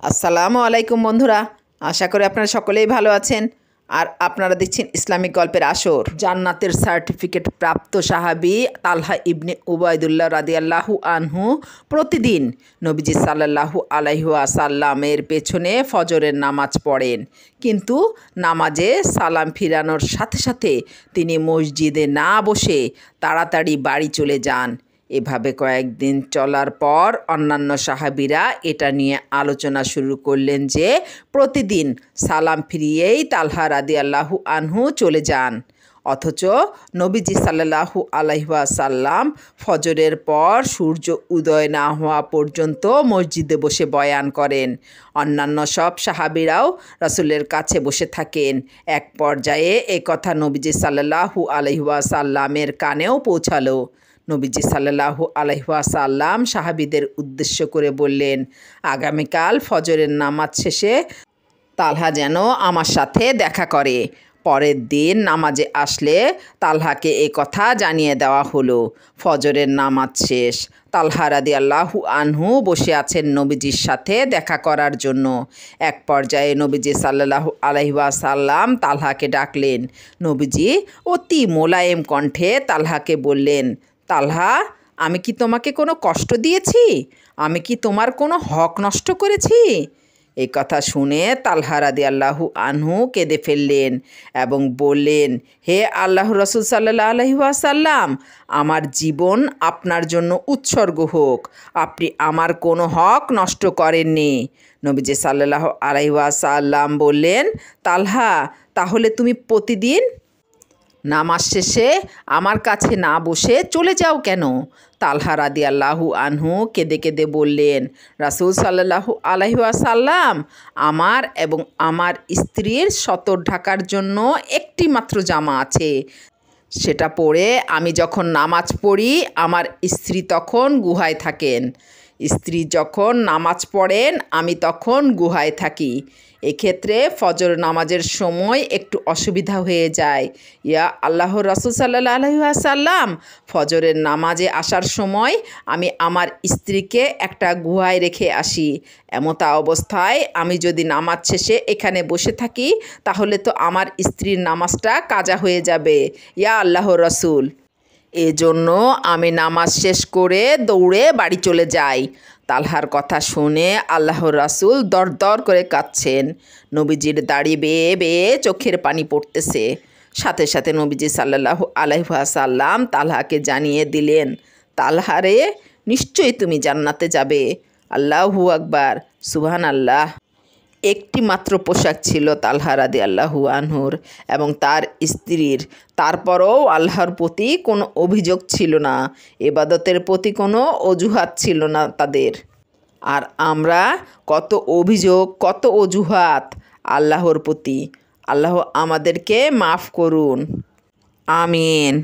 আসসালামু আলাইকুম বন্ধুরা, আশা করি আপনারা সকলেই ভালো আছেন। আর আপনারা দেখছেন ইসলামিক গল্পের আসর। জান্নাতের সার্টিফিকেট প্রাপ্ত সাহাবী তালহা ইবনে উবাইদুল্লাহ রাদিয়াল্লাহু আনহু প্রতিদিন নবীজি সাল্লাল্লাহু আলাইহি ওয়াসাল্লামের পেছনে ফজরের নামাজ পড়েন, কিন্তু নামাজে সালাম ফিরানোর সাথে সাথে তিনি মসজিদে না বসে তাড়াতাড়ি বাড়ি চলে যান। এভাবে কয়েকদিন চলার পর অন্যান্য সাহাবীরা এটা নিয়ে আলোচনা শুরু করলেন যে প্রতিদিন সালাম ফিরিয়েই তালহা রাদিয়াল্লাহু আনহু চলে যান, অথচ নবীজি সাল্লাল্লাহু আলাইহি ওয়াসাল্লাম ফজরের পর সূর্য উদয় না হওয়া পর্যন্ত মসজিদে বসে বয়ান করেন। অন্যান্য সব সাহাবীরাও রাসূলের কাছে বসে থাকেন। এক পর্যায়ে এ কথা নবীজি সাল্লাল্লাহু আলাইহি ওয়াসাল্লামের কানেও পৌঁছালো। নবীজি সাল্লাল্লাহু আলাইহি ওয়াসাল্লাম সাহাবীদের উদ্দেশ্য করে বললেন, আগামীকাল ফজরের নামাজ শেষে তালহা যেন আমার সাথে দেখা করে। পরের দিন নামাজে আসলে তালহাকে এ কথা জানিয়ে দেওয়া হলো। ফজরের নামাজ শেষ, তালহা রাদিয়াল্লাহু আনহু বসে আছেন নবীজির সাথে দেখা করার জন্য। এক পর্যায়ে নবীজি সাল্লাল্লাহু আলাইহি ওয়াসাল্লাম তালহাকে ডাকলেন। নবীজি অতি মোলায়েম কণ্ঠে তালহাকে বললেন, তালহা, আমি কি তোমাকে কোনো কষ্ট দিয়েছি? আমি কি তোমার কোনো হক নষ্ট করেছি? এই কথা শুনে তালহা রাদিয়াল্লাহু আনহু কেঁদে ফেললেন এবং বললেন, হে আল্লাহর রাসূল সাল্লাল্লাহু আলাইহি ওয়াসাল্লাম, আমার জীবন আপনার জন্য উৎসর্গ হোক, আপনি আমার কোনো হক নষ্ট করেননি। নবীজি সাল্লাল্লাহু আলাইহি ওয়াসাল্লাম বললেন, তালহা, তাহলে তুমি প্রতিদিন নামাজ শেষে আমার কাছে না বসে চলে যাও কেন? তালহা রাদিয়াল্লাহু আনহু কেঁদে কেঁদে বললেন, রাসূল সাল্লাল্লাহু আলাইহি ওয়াসাল্লাম, আমার এবং আমার স্ত্রীর সতর ঢাকার জন্য একটি মাত্র জামা আছে। সেটা পরে আমি যখন নামাজ পড়ি আমার স্ত্রী তখন গুহায় থাকেন। স্ত্রী যখন নামাজ পড়েন আমি তখন গুহায় থাকি। এক্ষেত্রে ফজর নামাজের সময় একটু অসুবিধা হয়ে যায়। ইয়া আল্লাহর রাসূল সাল্লাল্লাহু আলাইহি ওয়াসাল্লাম, ফজরের নামাজে আসার সময় আমি আমার স্ত্রীকে একটা গুহায় রেখে আসি। এমতা অবস্থায় আমি যদি নামাজ শেষে এখানে বসে থাকি তাহলে তো আমার স্ত্রীর নামাজটা কাজা হয়ে যাবে। ইয়া আল্লাহর রাসূল, এজন্য আমি নামাজ শেষ করে দৌড়ে বাড়ি চলে যাই। তালহার কথা শুনে আল্লাহর রাসূল দরদর করে কাঁদছেন। নবীজির দাড়ি বেয়ে বেয়ে চোখের পানি পড়তেছে। সাথে সাথে নবীজি সাল্লাল্লাহু আলাইহি ওয়াসাল্লাম তালহাকে জানিয়ে দিলেন, তালহা রে, নিশ্চয়ই তুমি জান্নাতে যাবে। আল্লাহু আকবার, সুবহানাল্লাহ। একটি মাত্র পোশাক ছিল তালহা রাদিয়াল্লাহু আনহুর এবং তার স্ত্রীর। তারপরও আল্লাহর প্রতি কোনো অভিযোগ ছিল না, ইবাদতের প্রতি কোনো অজুহাত ছিল না তাদের। আর আমরা কত অভিযোগ, কত অজুহাত আল্লাহর প্রতি। আল্লাহ আমাদেরকে মাফ করুন, আমিন।